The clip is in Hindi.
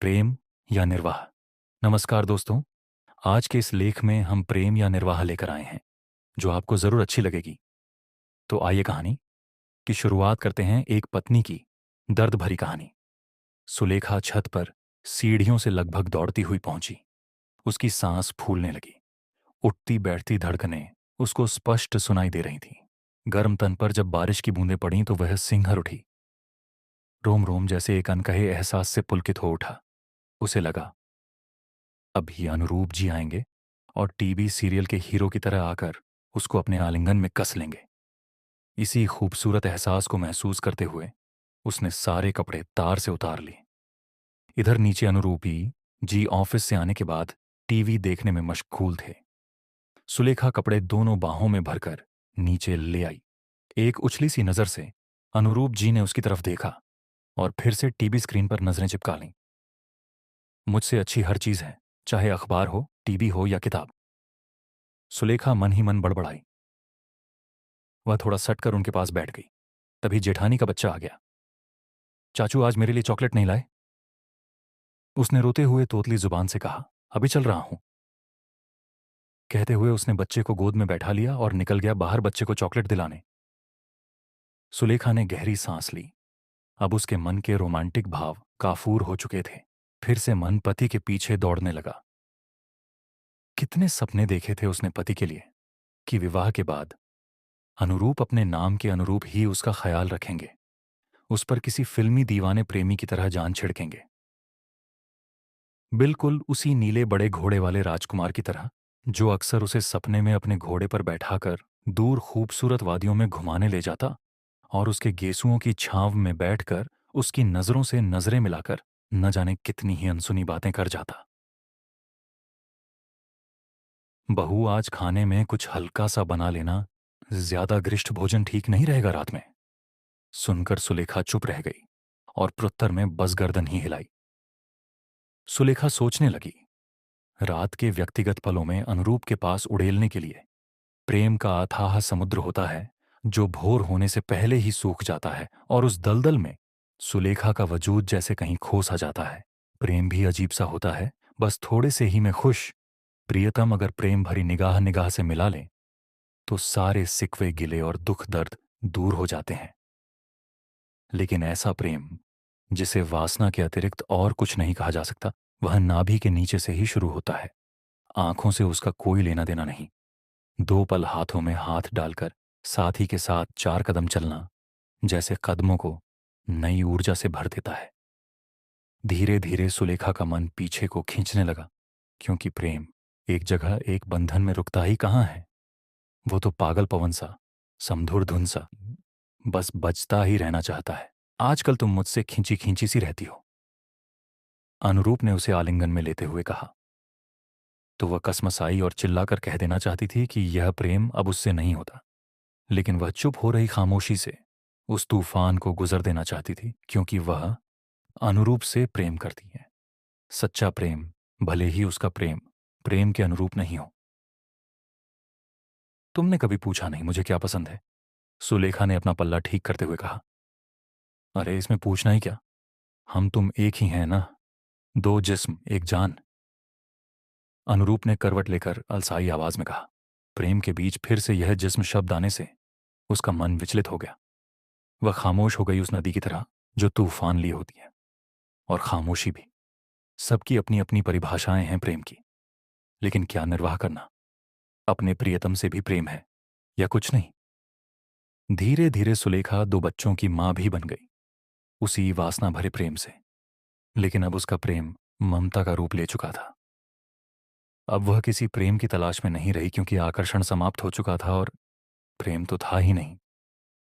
प्रेम या निर्वाह। नमस्कार दोस्तों, आज के इस लेख में हम प्रेम या निर्वाह लेकर आए हैं जो आपको ज़रूर अच्छी लगेगी। तो आइए कहानी की शुरुआत करते हैं। एक पत्नी की दर्द भरी कहानी। सुलेखा छत पर सीढ़ियों से लगभग दौड़ती हुई पहुंची। उसकी सांस फूलने लगी। उठती बैठती धड़कनें उसको स्पष्ट सुनाई दे रही थीं। गर्म तन पर जब बारिश की बूंदें पड़ीं तो वह सिंहर उठी। रोम रोम जैसे एक अनकहे एहसास से पुलकित हो उठा। उसे लगा अभी अनुरूप जी आएंगे और टीवी सीरियल के हीरो की तरह आकर उसको अपने आलिंगन में कस लेंगे। इसी खूबसूरत एहसास को महसूस करते हुए उसने सारे कपड़े तार से उतार लिए। इधर नीचे अनुरूपी जी ऑफिस से आने के बाद टीवी देखने में मशगूल थे। सुलेखा कपड़े दोनों बाहों में भरकर नीचे ले आई। एक उछली सी नजर से अनुरूप जी ने उसकी तरफ देखा और फिर से टीवी स्क्रीन पर नजरें चिपका लीं। मुझसे अच्छी हर चीज है, चाहे अखबार हो, टीवी हो या किताब। सुलेखा मन ही मन बड़बड़ाई। वह थोड़ा सटकर उनके पास बैठ गई। तभी जेठानी का बच्चा आ गया। चाचू, आज मेरे लिए चॉकलेट नहीं लाए? उसने रोते हुए तोतली जुबान से कहा। अभी चल रहा हूं। कहते हुए उसने बच्चे को गोद में बैठा लिया और निकल गया बाहर बच्चे को चॉकलेट दिलाने। सुलेखा ने गहरी सांस ली। अब उसके मन के रोमांटिक भाव काफूर हो चुके थे। फिर से मन पति के पीछे दौड़ने लगा। कितने सपने देखे थे उसने पति के लिए कि विवाह के बाद अनुरूप अपने नाम के अनुरूप ही उसका ख्याल रखेंगे, उस पर किसी फिल्मी दीवाने प्रेमी की तरह जान छिड़केंगे, बिल्कुल उसी नीले बड़े घोड़े वाले राजकुमार की तरह जो अक्सर उसे सपने में अपने घोड़े पर बैठाकर दूर खूबसूरत वादियों में घुमाने ले जाता और उसके गेसुओं की छांव में बैठकर उसकी नजरों से नजरें मिलाकर न जाने कितनी ही अनसुनी बातें कर जाता। बहू, आज खाने में कुछ हल्का सा बना लेना, ज्यादा गरिष्ठ भोजन ठीक नहीं रहेगा रात में। सुनकर सुलेखा चुप रह गई और प्रत्युत्तर में बस गर्दन ही हिलाई। सुलेखा सोचने लगी, रात के व्यक्तिगत पलों में अनुरूप के पास उड़ेलने के लिए प्रेम का अथाह समुद्र होता है जो भोर होने से पहले ही सूख जाता है और उस दलदल में सुलेखा का वजूद जैसे कहीं खो सा जाता है। प्रेम भी अजीब सा होता है, बस थोड़े से ही में खुश। प्रियतम अगर प्रेम भरी निगाह निगाह से मिला ले तो सारे सिकवे गिले और दुख दर्द दूर हो जाते हैं। लेकिन ऐसा प्रेम जिसे वासना के अतिरिक्त और कुछ नहीं कहा जा सकता, वह नाभि के नीचे से ही शुरू होता है। आंखों से उसका कोई लेना देना नहीं। दो पल हाथों में हाथ डालकर साथी के साथ चार कदम चलना जैसे कदमों को नई ऊर्जा से भर देता है। धीरे धीरे सुलेखा का मन पीछे को खींचने लगा, क्योंकि प्रेम एक जगह एक बंधन में रुकता ही कहाँ है। वो तो पागल पवन सा, समधुर धुन सा, बस बजता ही रहना चाहता है। आजकल तुम मुझसे खींची खींची सी रहती हो, अनुरूप ने उसे आलिंगन में लेते हुए कहा। तो वह कसमसाई और चिल्लाकर कह देना चाहती थी कि यह प्रेम अब उससे नहीं होता, लेकिन वह चुप हो रही खामोशी से उस तूफान को गुजर देना चाहती थी, क्योंकि वह अनुरूप से प्रेम करती है। सच्चा प्रेम, भले ही उसका प्रेम प्रेम के अनुरूप नहीं हो। तुमने कभी पूछा नहीं मुझे क्या पसंद है, सुलेखा ने अपना पल्ला ठीक करते हुए कहा। अरे, इसमें पूछना ही क्या, हम तुम एक ही हैं ना, दो जिस्म एक जान। अनुरूप ने करवट लेकर अलसाई आवाज में कहा। प्रेम के बीच फिर से यह जिस्म शब्द आने से उसका मन विचलित हो गया। वह खामोश हो गई उस नदी की तरह जो तूफान लिए होती है। और खामोशी भी, सबकी अपनी अपनी परिभाषाएं हैं प्रेम की। लेकिन क्या निर्वाह करना, अपने प्रियतम से भी प्रेम है या कुछ नहीं। धीरे धीरे सुलेखा दो बच्चों की मां भी बन गई, उसी वासना भरे प्रेम से। लेकिन अब उसका प्रेम ममता का रूप ले चुका था। अब वह किसी प्रेम की तलाश में नहीं रही, क्योंकि आकर्षण समाप्त हो चुका था और प्रेम तो था ही नहीं।